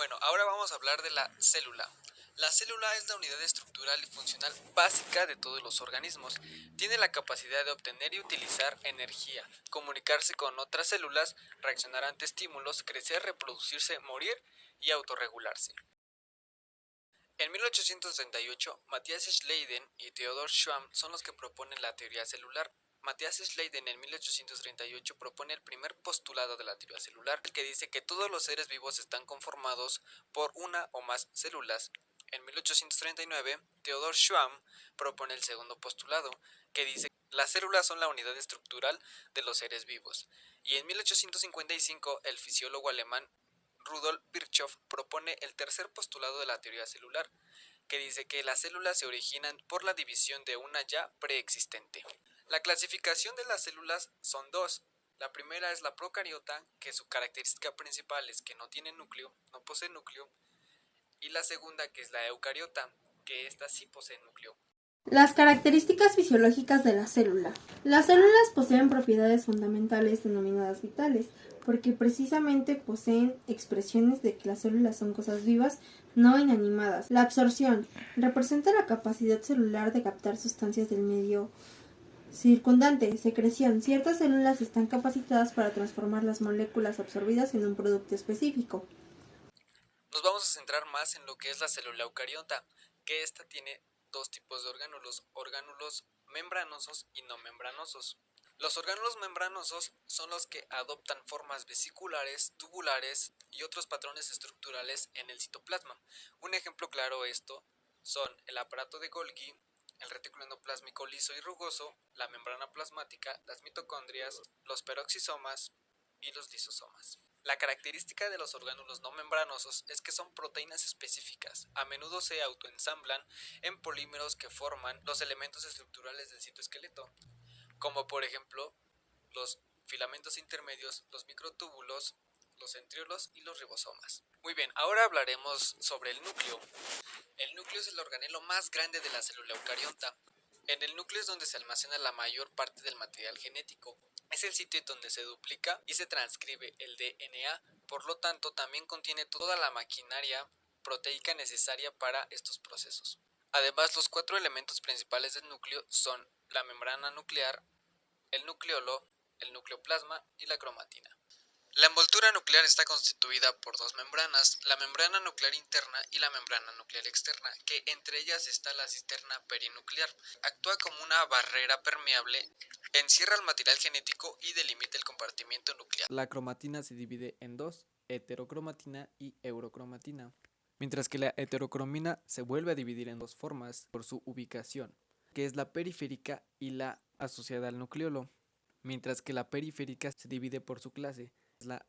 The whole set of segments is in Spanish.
Bueno, ahora vamos a hablar de la célula. La célula es la unidad estructural y funcional básica de todos los organismos. Tiene la capacidad de obtener y utilizar energía, comunicarse con otras células, reaccionar ante estímulos, crecer, reproducirse, morir y autorregularse. En 1838, Matthias Schleiden y Theodor Schwamm son los que proponen la teoría celular. Matthias Schleiden en 1838 propone el primer postulado de la teoría celular, el que dice que todos los seres vivos están conformados por una o más células. En 1839, Theodor Schwamm propone el segundo postulado, que dice que las células son la unidad estructural de los seres vivos. Y en 1855, el fisiólogo alemán Rudolf Virchow propone el tercer postulado de la teoría celular, que dice que las células se originan por la división de una ya preexistente. La clasificación de las células son dos. La primera es la procariota, que su característica principal es que no tiene núcleo, no posee núcleo, y la segunda, que es la eucariota, que ésta sí posee núcleo. Las características fisiológicas de la célula. Las células poseen propiedades fundamentales denominadas vitales, porque precisamente poseen expresiones de que las células son cosas vivas, no inanimadas. La absorción representa la capacidad celular de captar sustancias del medio circundante. Secreción. Ciertas células están capacitadas para transformar las moléculas absorbidas en un producto específico. Nos vamos a centrar más en lo que es la célula eucariota, que ésta tiene dos tipos de orgánulos membranosos y no membranosos. Los orgánulos membranosos son los que adoptan formas vesiculares, tubulares y otros patrones estructurales en el citoplasma. Un ejemplo claro de esto son el aparato de Golgi, el retículo endoplásmico liso y rugoso, la membrana plasmática, las mitocondrias, los peroxisomas y los lisosomas. La característica de los orgánulos no membranosos es que son proteínas específicas. A menudo se autoensamblan en polímeros que forman los elementos estructurales del citoesqueleto, como por ejemplo los filamentos intermedios, los microtúbulos, los centriolos y los ribosomas. Muy bien, ahora hablaremos sobre el núcleo. El núcleo es el organelo más grande de la célula eucariota. En el núcleo es donde se almacena la mayor parte del material genético. Es el sitio donde se duplica y se transcribe el DNA, por lo tanto también contiene toda la maquinaria proteica necesaria para estos procesos. Además, los cuatro elementos principales del núcleo son la membrana nuclear, el nucleolo, el nucleoplasma y la cromatina. La envoltura nuclear está constituida por dos membranas, la membrana nuclear interna y la membrana nuclear externa, que entre ellas está la cisterna perinuclear. Actúa como una barrera permeable, encierra el material genético y delimita el compartimiento nuclear. La cromatina se divide en dos, heterocromatina y eurocromatina, mientras que la heterocromina se vuelve a dividir en dos formas por su ubicación, que es la periférica y la asociada al nucleolo, mientras que la periférica se divide por su clase, la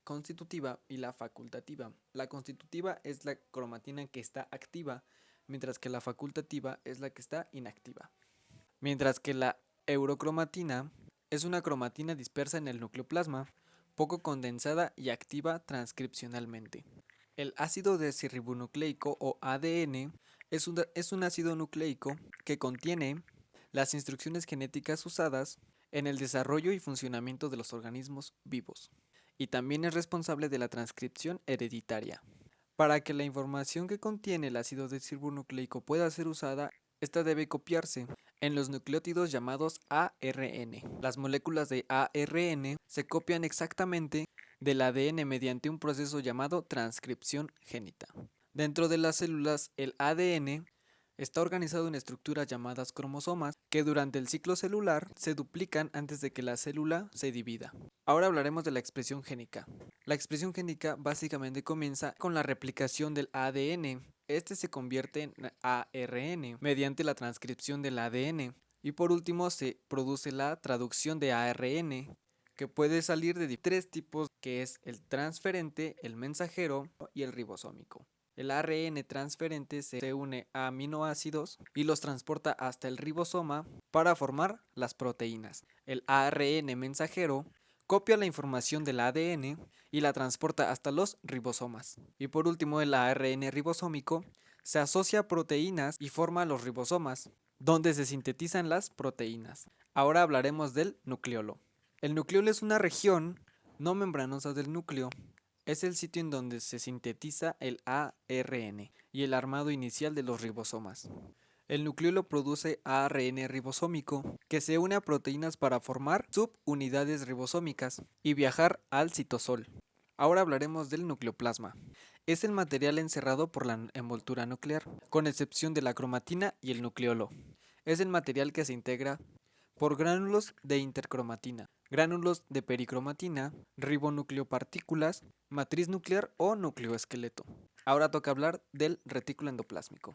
constitutiva y la facultativa. La constitutiva es la cromatina que está activa, mientras que la facultativa es la que está inactiva. Mientras que la eurocromatina es una cromatina dispersa en el nucleoplasma, poco condensada y activa transcripcionalmente. El ácido desoxirribonucleico o ADN es un ácido nucleico que contiene las instrucciones genéticas usadas en el desarrollo y funcionamiento de los organismos vivos, y también es responsable de la transcripción hereditaria. Para que la información que contiene el ácido desoxirribonucleico pueda ser usada, esta debe copiarse en los nucleótidos llamados ARN. Las moléculas de ARN se copian exactamente del ADN mediante un proceso llamado transcripción génica. Dentro de las células, el ADN está organizado en estructuras llamadas cromosomas, que durante el ciclo celular se duplican antes de que la célula se divida. Ahora hablaremos de la expresión génica. La expresión génica básicamente comienza con la replicación del ADN. Este se convierte en ARN mediante la transcripción del ADN. Y por último se produce la traducción de ARN, que puede salir de tres tipos, que es el transferente, el mensajero y el ribosómico. El ARN transferente se une a aminoácidos y los transporta hasta el ribosoma para formar las proteínas. El ARN mensajero copia la información del ADN y la transporta hasta los ribosomas. Y por último, el ARN ribosómico se asocia a proteínas y forma los ribosomas, donde se sintetizan las proteínas. Ahora hablaremos del nucleolo. El nucleolo es una región no membranosa del núcleo. Es el sitio en donde se sintetiza el ARN y el armado inicial de los ribosomas. El nucleolo produce ARN ribosómico, que se une a proteínas para formar subunidades ribosómicas y viajar al citosol. Ahora hablaremos del nucleoplasma. Es el material encerrado por la envoltura nuclear, con excepción de la cromatina y el nucleolo. Es el material que se integra por gránulos de intercromatina, gránulos de pericromatina, ribonucleopartículas, matriz nuclear o nucleoesqueleto. Ahora toca hablar del retículo endoplásmico.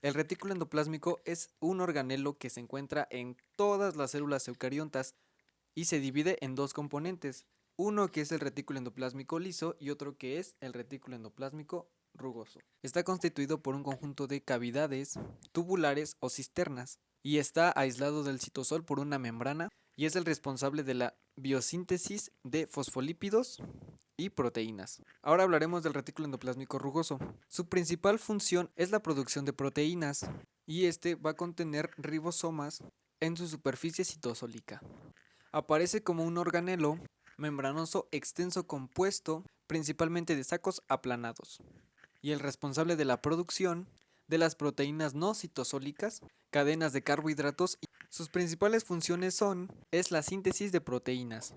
El retículo endoplásmico es un organelo que se encuentra en todas las células eucariontas y se divide en dos componentes, uno que es el retículo endoplásmico liso y otro que es el retículo endoplásmico rugoso. Está constituido por un conjunto de cavidades tubulares o cisternas y está aislado del citosol por una membrana y es el responsable de la biosíntesis de fosfolípidos y proteínas. Ahora hablaremos del retículo endoplásmico rugoso. Su principal función es la producción de proteínas y este va a contener ribosomas en su superficie citosólica. Aparece como un organelo membranoso extenso compuesto principalmente de sacos aplanados y el responsable de la producción de las proteínas no citosólicas, cadenas de carbohidratos. Sus principales funciones es la síntesis de proteínas,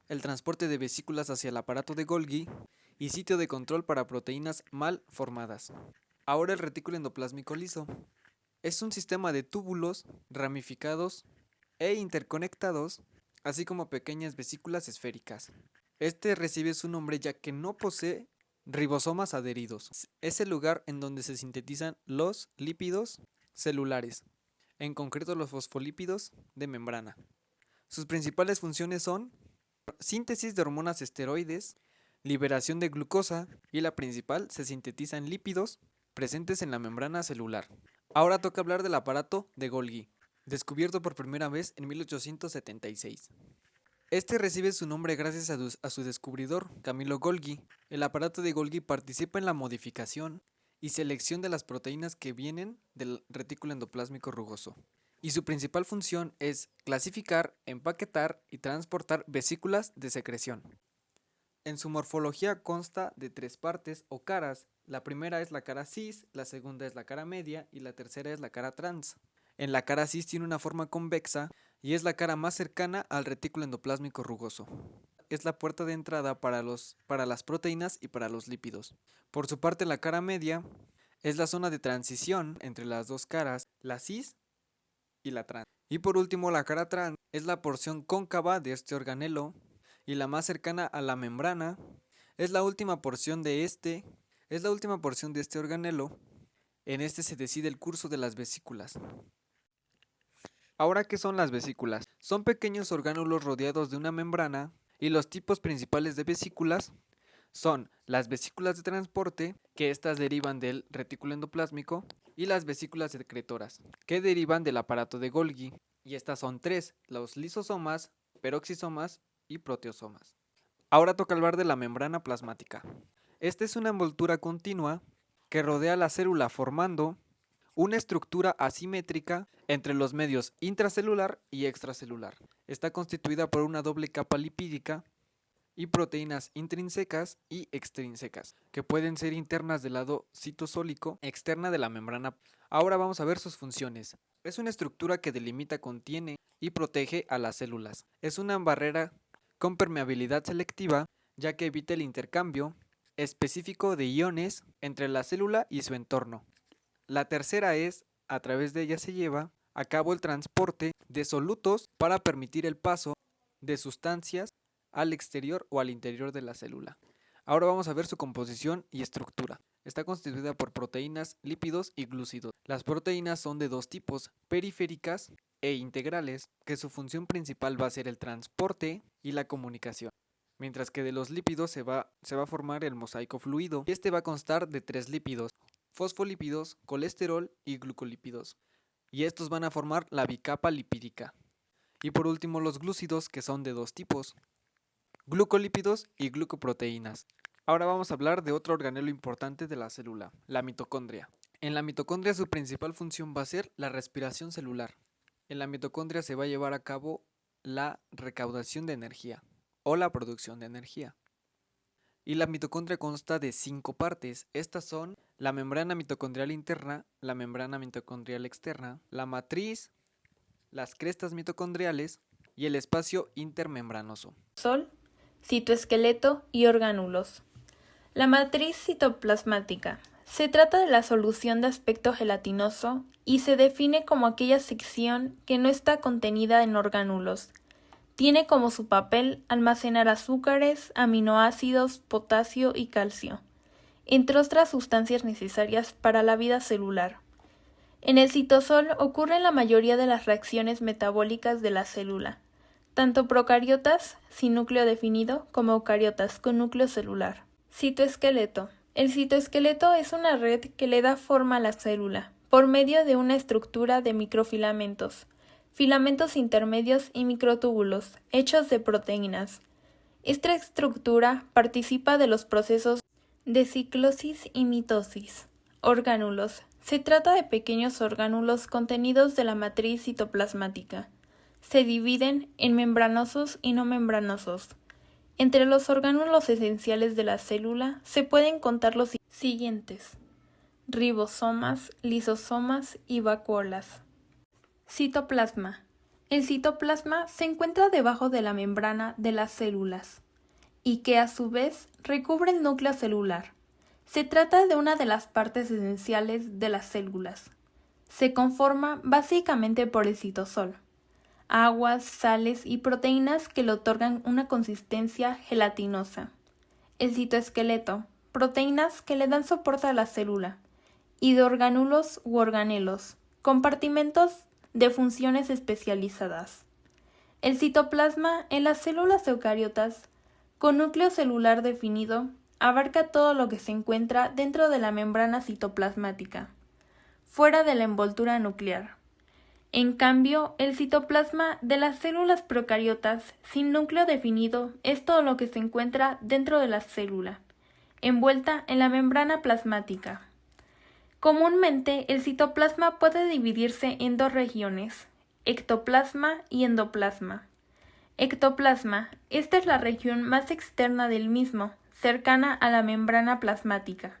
el transporte de vesículas hacia el aparato de Golgi y sitio de control para proteínas mal formadas. Ahora el retículo endoplásmico liso. Es un sistema de túbulos ramificados e interconectados, así como pequeñas vesículas esféricas. Este recibe su nombre ya que no posee ribosomas adheridos. Es el lugar en donde se sintetizan los lípidos celulares, en concreto los fosfolípidos de membrana. Sus principales funciones son síntesis de hormonas esteroides, liberación de glucosa y la principal se sintetizan lípidos presentes en la membrana celular. Ahora toca hablar del aparato de Golgi, descubierto por primera vez en 1876. Este recibe su nombre gracias a su descubridor, Camillo Golgi. El aparato de Golgi participa en la modificación y selección de las proteínas que vienen del retículo endoplásmico rugoso. Y su principal función es clasificar, empaquetar y transportar vesículas de secreción. En su morfología consta de tres partes o caras. La primera es la cara cis, la segunda es la cara media y la tercera es la cara trans. En la cara cis tiene una forma convexa y es la cara más cercana al retículo endoplásmico rugoso. Es la puerta de entrada para las proteínas y para los lípidos. Por su parte, la cara media es la zona de transición entre las dos caras, la cis y la trans. Y por último, la cara trans es la porción cóncava de este organelo y la más cercana a la membrana. Es la última porción de este organelo. En este se decide el curso de las vesículas. Ahora, ¿qué son las vesículas? Son pequeños orgánulos rodeados de una membrana y los tipos principales de vesículas son las vesículas de transporte, que estas derivan del retículo endoplásmico, y las vesículas secretoras, que derivan del aparato de Golgi. Y estas son tres, los lisosomas, peroxisomas y proteosomas. Ahora toca hablar de la membrana plasmática. Esta es una envoltura continua que rodea la célula formando una estructura asimétrica entre los medios intracelular y extracelular. Está constituida por una doble capa lipídica y proteínas intrínsecas y extrínsecas, que pueden ser internas del lado citosólico, externa de la membrana. Ahora vamos a ver sus funciones. Es una estructura que delimita, contiene y protege a las células. Es una barrera con permeabilidad selectiva, ya que evita el intercambio específico de iones entre la célula y su entorno. La tercera es, a través de ella se lleva a cabo el transporte de solutos para permitir el paso de sustancias al exterior o al interior de la célula. Ahora vamos a ver su composición y estructura. Está constituida por proteínas, lípidos y glúcidos. Las proteínas son de dos tipos, periféricas e integrales, que su función principal va a ser el transporte y la comunicación. Mientras que de los lípidos se va a formar el mosaico fluido. Este va a constar de tres lípidos: fosfolípidos, colesterol y glucolípidos. Y estos van a formar la bicapa lipídica. Y por último los glúcidos, que son de dos tipos: glucolípidos y glucoproteínas. Ahora vamos a hablar de otro organelo importante de la célula, la mitocondria. En la mitocondria su principal función va a ser la respiración celular. En la mitocondria se va a llevar a cabo la recaudación de energía o la producción de energía. Y la mitocondria consta de 5 partes. Estas son la membrana mitocondrial interna, la membrana mitocondrial externa, la matriz, las crestas mitocondriales y el espacio intermembranoso. Sol, citoesqueleto y orgánulos. La matriz citoplasmática. Se trata de la solución de aspecto gelatinoso y se define como aquella sección que no está contenida en orgánulos. Tiene como su papel almacenar azúcares, aminoácidos, potasio y calcio, entre otras sustancias necesarias para la vida celular. En el citosol ocurren la mayoría de las reacciones metabólicas de la célula, tanto procariotas sin núcleo definido como eucariotas con núcleo celular. Citoesqueleto. El citoesqueleto es una red que le da forma a la célula por medio de una estructura de microfilamentos, filamentos intermedios y microtúbulos hechos de proteínas. Esta estructura participa de los procesos de ciclosis y mitosis. Orgánulos. Se trata de pequeños orgánulos contenidos de la matriz citoplasmática. Se dividen en membranosos y no membranosos. Entre los orgánulos esenciales de la célula se pueden contar los siguientes: ribosomas, lisosomas y vacuolas. Citoplasma. El citoplasma se encuentra debajo de la membrana de las células y que a su vez recubre el núcleo celular. Se trata de una de las partes esenciales de las células. Se conforma básicamente por el citosol, aguas, sales y proteínas que le otorgan una consistencia gelatinosa. El citoesqueleto, proteínas que le dan soporte a la célula, y de orgánulos u organelos, compartimentos de funciones especializadas. El citoplasma en las células eucariotas, con núcleo celular definido, abarca todo lo que se encuentra dentro de la membrana citoplasmática, fuera de la envoltura nuclear. En cambio, el citoplasma de las células procariotas sin núcleo definido es todo lo que se encuentra dentro de la célula, envuelta en la membrana plasmática. Comúnmente, el citoplasma puede dividirse en 2 regiones, ectoplasma y endoplasma. Ectoplasma, esta es la región más externa del mismo, cercana a la membrana plasmática,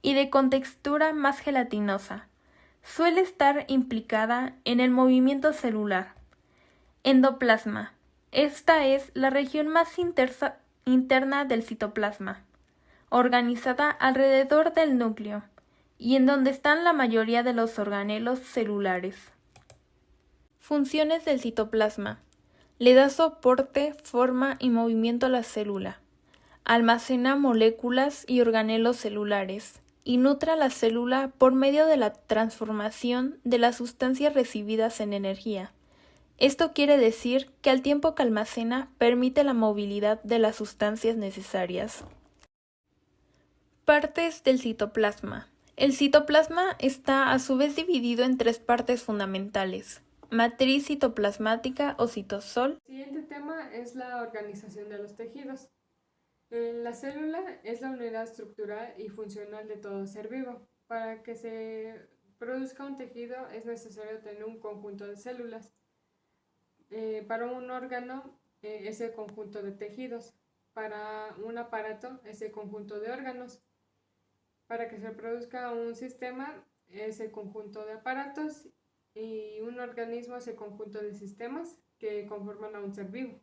y de contextura más gelatinosa. Suele estar implicada en el movimiento celular. Endoplasma. Esta es la región más interna del citoplasma, organizada alrededor del núcleo, y en donde están la mayoría de los organelos celulares. Funciones del citoplasma. Le da soporte, forma y movimiento a la célula. Almacena moléculas y organelos celulares y nutre a la célula por medio de la transformación de las sustancias recibidas en energía. Esto quiere decir que al tiempo que almacena permite la movilidad de las sustancias necesarias. Partes del citoplasma. El citoplasma está a su vez dividido en 3 partes fundamentales: matriz citoplasmática o citosol. El siguiente tema es la organización de los tejidos. La célula es la unidad estructural y funcional de todo ser vivo. Para que se produzca un tejido es necesario tener un conjunto de células. Para un órgano es el conjunto de tejidos. Para un aparato es el conjunto de órganos. Para que se produzca un sistema es el conjunto de aparatos, y un organismo es el conjunto de sistemas que conforman a un ser vivo.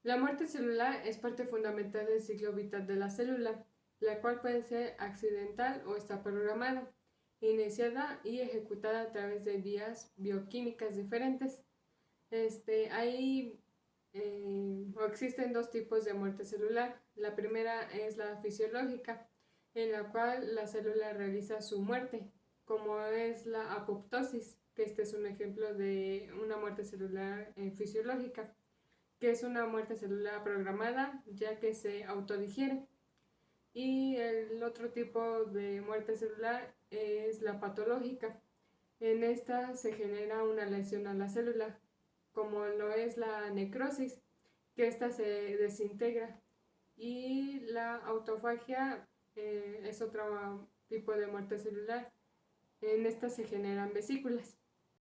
La muerte celular es parte fundamental del ciclo vital de la célula, la cual puede ser accidental o está programada, iniciada y ejecutada a través de vías bioquímicas diferentes. Existen 2 tipos de muerte celular. La primera es la fisiológica, en la cual la célula realiza su muerte, como es la apoptosis, que este es un ejemplo de una muerte celular fisiológica, que es una muerte celular programada, ya que se autodigiere. Y el otro tipo de muerte celular es la patológica. En esta se genera una lesión a la célula, como lo es la necrosis, que esta se desintegra. Y la autofagia es otro tipo de muerte celular. En esta se generan vesículas.